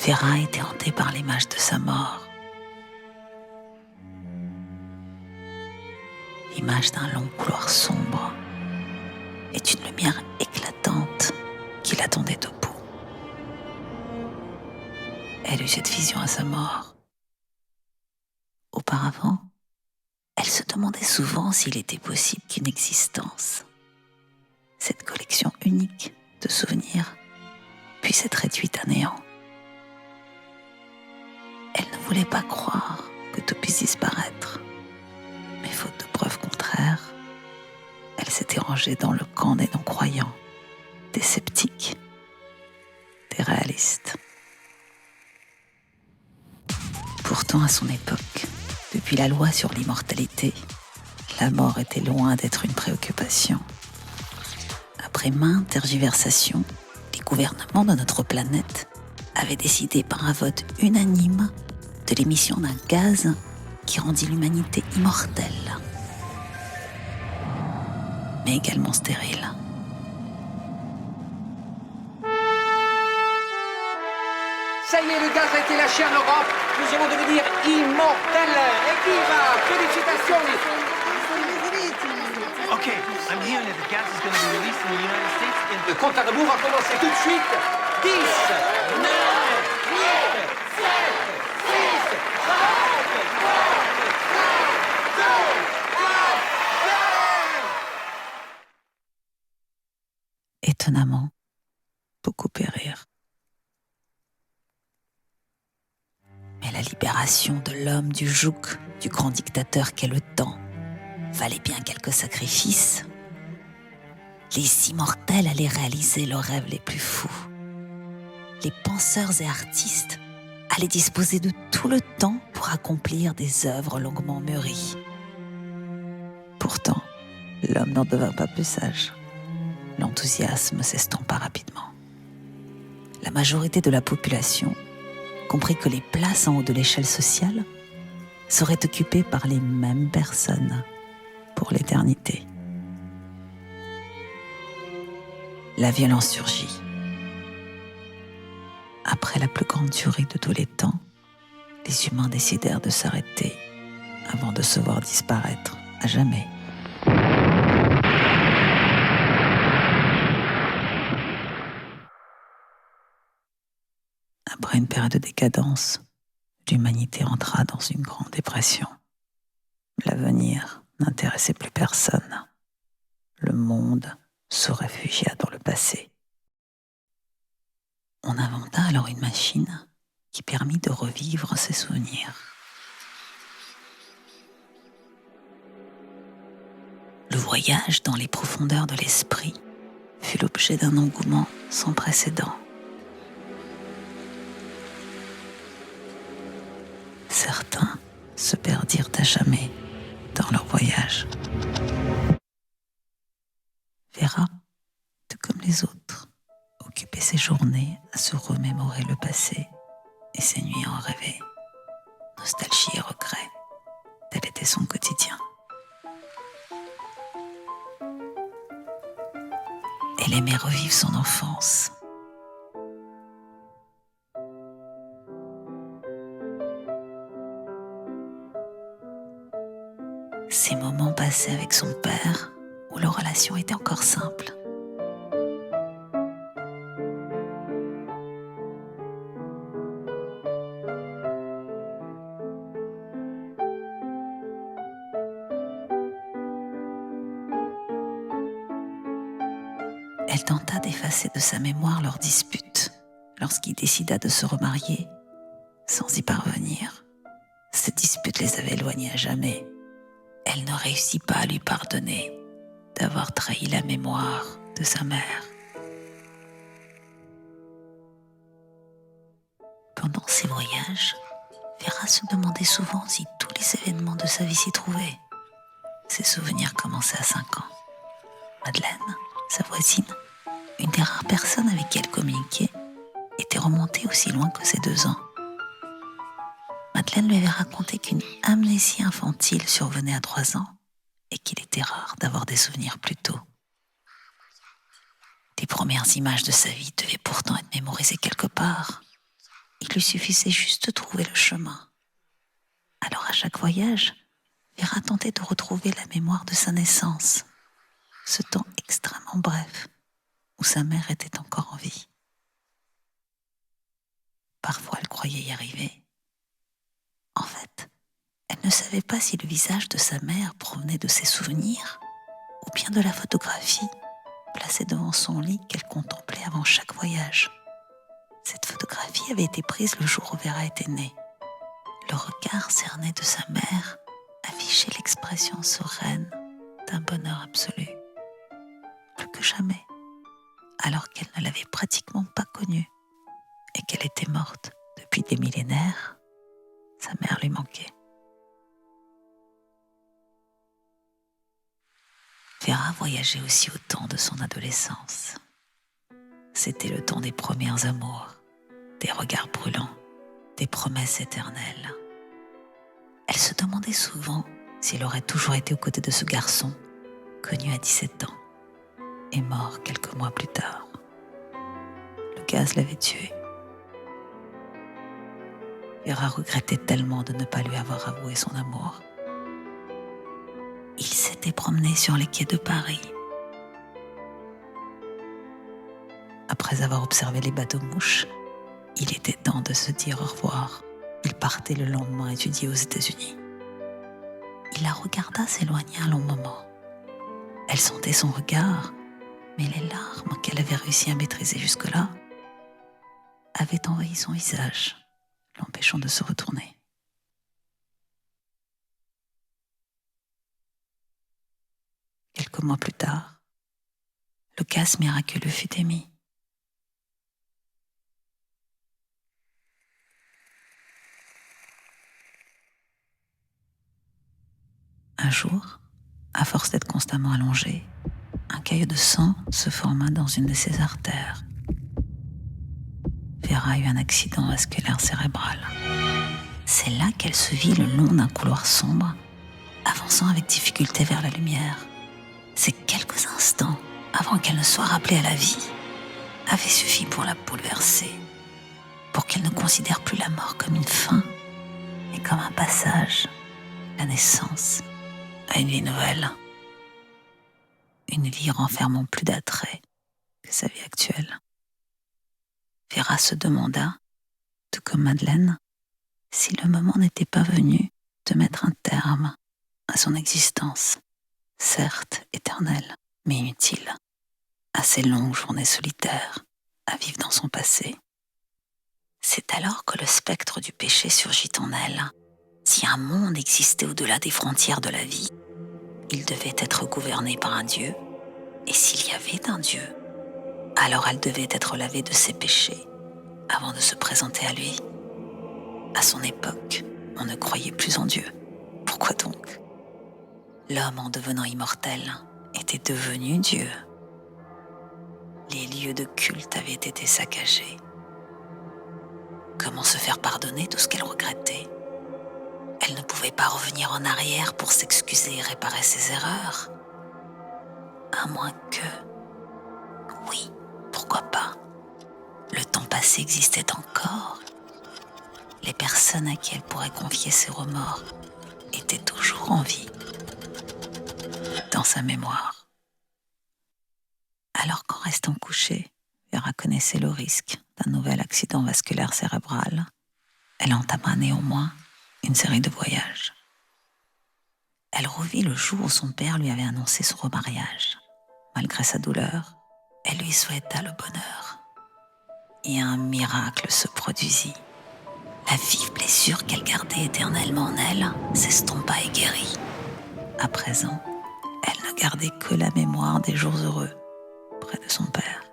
Vera était hantée par l'image de sa mort. L'image d'un long couloir sombre et d'une lumière éclatante qui l'attendait debout. Elle eut cette vision à sa mort. Auparavant, elle se demandait souvent s'il était possible qu'une existence, cette collection unique de souvenirs, puisse être réduite à néant. Elle ne voulait pas croire que tout puisse disparaître, mais faute de preuves contraires, elle s'était rangée dans le camp des non-croyants, des sceptiques, des réalistes. Pourtant, à son époque, depuis la loi sur l'immortalité, la mort était loin d'être une préoccupation. Après maintes tergiversations, les gouvernements de notre planète avaient décidé par un vote unanime de l'émission d'un gaz qui rendit l'humanité immortelle, mais également stérile. Ça y est, le gaz a été lâché en Europe. Nous allons devenir immortels. Evviva! Félicitations! Okay, I'm hearing that the gas is going to be released in the United States in... Le compte à rebours va commencer tout de suite. 10, 9, 8, 7, 6, 5, 4, 3, 2, 1. Étonnamment, beaucoup périrent. Mais la libération de l'homme du joug du grand dictateur qu'est le temps valait bien quelques sacrifices. Les immortels allaient réaliser leurs rêves les plus fous. Les penseurs et artistes allaient disposer de tout le temps pour accomplir des œuvres longuement mûries. Pourtant, l'homme n'en devint pas plus sage. L'enthousiasme s'estompa rapidement. La majorité de la population comprit que les places en haut de l'échelle sociale seraient occupées par les mêmes personnes pour l'éternité. La violence surgit. Après la plus grande tuerie de tous les temps, les humains décidèrent de s'arrêter avant de se voir disparaître à jamais. Après une période de décadence, l'humanité entra dans une grande dépression. L'avenir n'intéressait plus personne. Le monde se réfugia dans le passé. On inventa alors une machine qui permit de revivre ses souvenirs. Le voyage dans les profondeurs de l'esprit fut l'objet d'un engouement sans précédent. Certains se perdirent à jamais dans leur voyage. Vera, tout comme les autres, occupait ses journées à se remémorer le passé et ses nuits à en rêver. Nostalgie et regret, tel était son quotidien. Elle aimait revivre son enfance. Ces moments passés avec son père, où leur relation était encore simple. Elle tenta d'effacer de sa mémoire leur dispute lorsqu'il décida de se remarier, sans y parvenir. Cette dispute les avait éloignés à jamais. Elle ne réussit pas à lui pardonner d'avoir trahi la mémoire de sa mère. Pendant ses voyages, Vera se demandait souvent si tous les événements de sa vie s'y trouvaient. Ses souvenirs commençaient à 5 ans. Madeleine, sa voisine, une des rares personnes avec qui elle communiquait, était remontée aussi loin que ses 2 ans. Madeleine lui avait raconté qu'une amnésie infantile survenait à 3 ans et qu'il était rare d'avoir des souvenirs plus tôt. Les premières images de sa vie devaient pourtant être mémorisées quelque part. Il lui suffisait juste de trouver le chemin. Alors à chaque voyage, Vera tentait de retrouver la mémoire de sa naissance, ce temps extrêmement bref où sa mère était encore en vie. Parfois, elle croyait y arriver. En fait, elle ne savait pas si le visage de sa mère provenait de ses souvenirs ou bien de la photographie placée devant son lit qu'elle contemplait avant chaque voyage. Cette photographie avait été prise le jour où Vera était née. Le regard cerné de sa mère affichait l'expression sereine d'un bonheur absolu. Plus que jamais, alors qu'elle ne l'avait pratiquement pas connue et qu'elle était morte depuis des millénaires, sa mère lui manquait. Vera voyageait aussi au temps de son adolescence. C'était le temps des premiers amours, des regards brûlants, des promesses éternelles. Elle se demandait souvent si elle aurait toujours été aux côtés de ce garçon, connu à 17 ans, et mort quelques mois plus tard. Le gaz l'avait tuée. Vera regrettait tellement de ne pas lui avoir avoué son amour. Il s'était promené sur les quais de Paris. Après avoir observé les bateaux-mouches, il était temps de se dire au revoir. Il partait le lendemain étudier aux États-Unis. Il la regarda s'éloigner un long moment. Elle sentait son regard, mais les larmes qu'elle avait réussi à maîtriser jusque-là avaient envahi son visage, l'empêchant de se retourner. Quelques mois plus tard, le gaz miraculeux fut émis. Un jour, à force d'être constamment allongée, un caillot de sang se forma dans une de ses artères. Vera eut un accident vasculaire cérébral. C'est là qu'elle se vit le long d'un couloir sombre, avançant avec difficulté vers la lumière. Ces quelques instants, avant qu'elle ne soit rappelée à la vie, avaient suffi pour la bouleverser, pour qu'elle ne considère plus la mort comme une fin, mais comme un passage, la naissance à une vie nouvelle. Une vie renfermant plus d'attrait que sa vie actuelle. Vera se demanda, tout comme Madeleine, si le moment n'était pas venu de mettre un terme à son existence, certes éternelle, mais inutile, à ces longues journées solitaires à vivre dans son passé. C'est alors que le spectre du péché surgit en elle. Si un monde existait au-delà des frontières de la vie, il devait être gouverné par un Dieu, et s'il y avait un Dieu, alors elle devait être lavée de ses péchés avant de se présenter à lui. À son époque, on ne croyait plus en Dieu. Pourquoi donc ? L'homme, en devenant immortel, était devenu Dieu. Les lieux de culte avaient été saccagés. Comment se faire pardonner tout ce qu'elle regrettait ? Elle ne pouvait pas revenir en arrière pour s'excuser et réparer ses erreurs. À moins que... Oui, pourquoi pas ? Le temps passé existait encore. Les personnes à qui elle pourrait confier ses remords étaient toujours en vie, dans sa mémoire. Alors qu'en restant couchée, Vera connaissait le risque d'un nouvel accident vasculaire cérébral, elle entama néanmoins une série de voyages. Elle revit le jour où son père lui avait annoncé son remariage. Malgré sa douleur, elle lui souhaita le bonheur. Et un miracle se produisit. La vive blessure qu'elle gardait éternellement en elle s'estompa et guérit. À présent, elle ne gardait que la mémoire des jours heureux près de son père.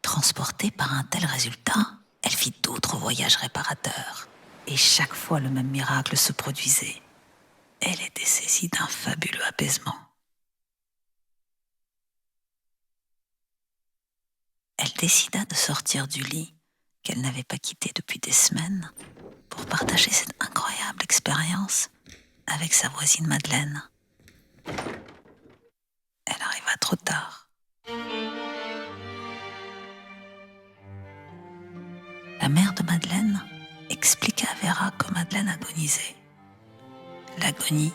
Transportée par un tel résultat, elle fit d'autres voyages réparateurs. Et chaque fois, le même miracle se produisait. Elle était saisie d'un fabuleux apaisement. Elle décida de sortir du lit qu'elle n'avait pas quitté depuis des semaines pour partager cette incroyable expérience avec sa voisine Madeleine. Elle arriva trop tard. La mère de Madeleine expliqua à Vera que Madeleine agonisait. L'agonie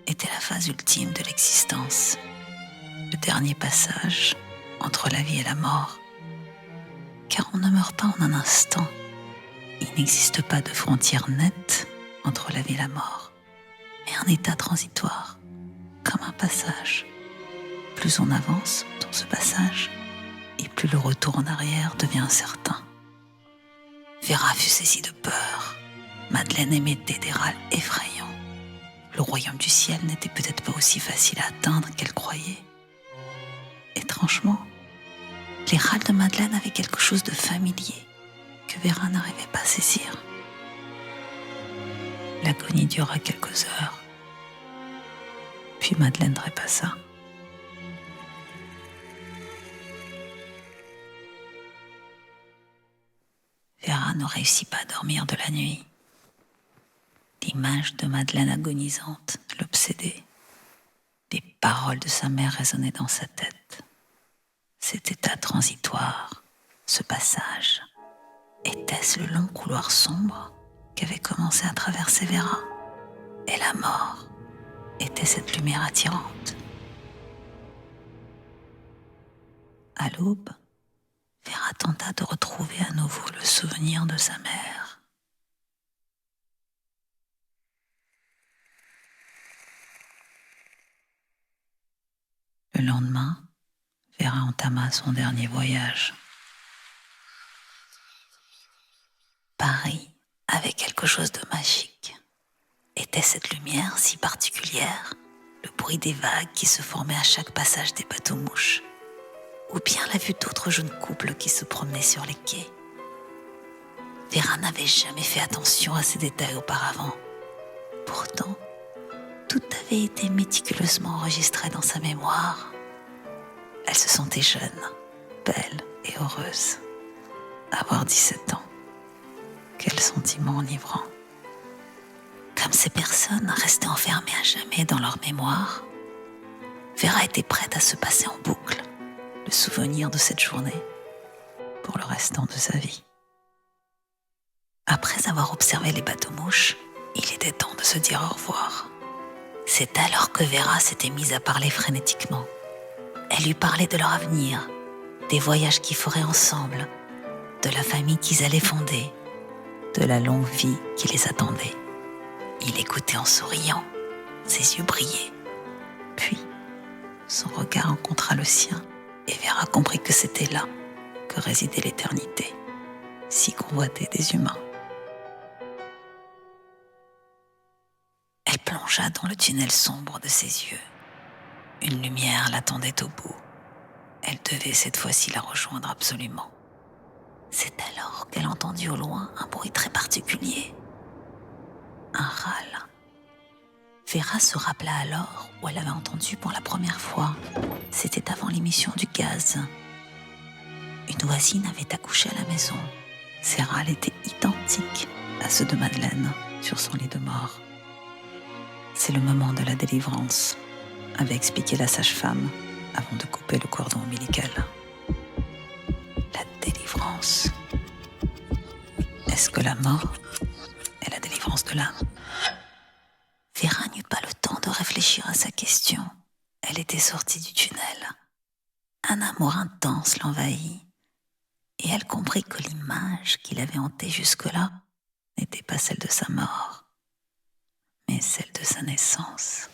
était la phase ultime de l'existence, le dernier passage entre la vie et la mort. Car on ne meurt pas en un instant. Il n'existe pas de frontière nette entre la vie et la mort, mais un état transitoire, comme un passage. Plus on avance dans ce passage, et plus le retour en arrière devient incertain. Vera fut saisie de peur. Madeleine émettait des râles effrayants. Le royaume du ciel n'était peut-être pas aussi facile à atteindre qu'elle croyait. Étrangement, les râles de Madeleine avaient quelque chose de familier que Vera n'arrivait pas à saisir. L'agonie dura quelques heures. Puis Madeleine trépassa. Vera ne réussit pas à dormir de la nuit. L'image de Madeleine agonisante l'obsédait. Les paroles de sa mère résonnaient dans sa tête. Cet état transitoire, ce passage, était-ce le long couloir sombre qu'avait commencé à traverser Vera? Et la mort était cette lumière attirante. À l'aube, Vera tenta de retrouver à nouveau le souvenir de sa mère. Le lendemain, Vera entama son dernier voyage. Paris avait quelque chose de magique. Était cette lumière si particulière, le bruit des vagues qui se formaient à chaque passage des bateaux-mouches, ou bien la vue d'autres jeunes couples qui se promenaient sur les quais? Vera n'avait jamais fait attention à ces détails auparavant. Pourtant, tout avait été méticuleusement enregistré dans sa mémoire. Elle se sentait jeune, belle et heureuse. Avoir 17 ans, quel sentiment enivrant. Comme ces personnes restaient enfermées à jamais dans leur mémoire, Vera était prête à se passer en boucle le souvenir de cette journée pour le restant de sa vie. Après avoir observé les bateaux-mouches, il était temps de se dire au revoir. C'est alors que Vera s'était mise à parler frénétiquement. Elle lui parlait de leur avenir, des voyages qu'ils feraient ensemble, de la famille qu'ils allaient fonder, de la longue vie qui les attendait. Il écoutait en souriant, ses yeux brillaient. Puis, son regard rencontra le sien et Vera comprit que c'était là que résidait l'éternité, si convoitée des humains. Elle plongea dans le tunnel sombre de ses yeux. Une lumière l'attendait au bout. Elle devait cette fois-ci la rejoindre absolument. C'est alors qu'elle entendit au loin un bruit très particulier. Un râle. Vera se rappela alors où elle l'avait entendu pour la première fois. C'était avant l'émission du gaz. Une voisine avait accouché à la maison. Ses râles étaient identiques à ceux de Madeleine sur son lit de mort. C'est le moment de la délivrance, avait expliqué la sage-femme avant de couper le cordon ombilical. La délivrance. Est-ce que la mort est la délivrance de l'âme? Vera n'eut pas le temps de réfléchir à sa question. Elle était sortie du tunnel. Un amour intense l'envahit, et elle comprit que l'image qui l'avait hantée jusque-là n'était pas celle de sa mort, mais celle de sa naissance.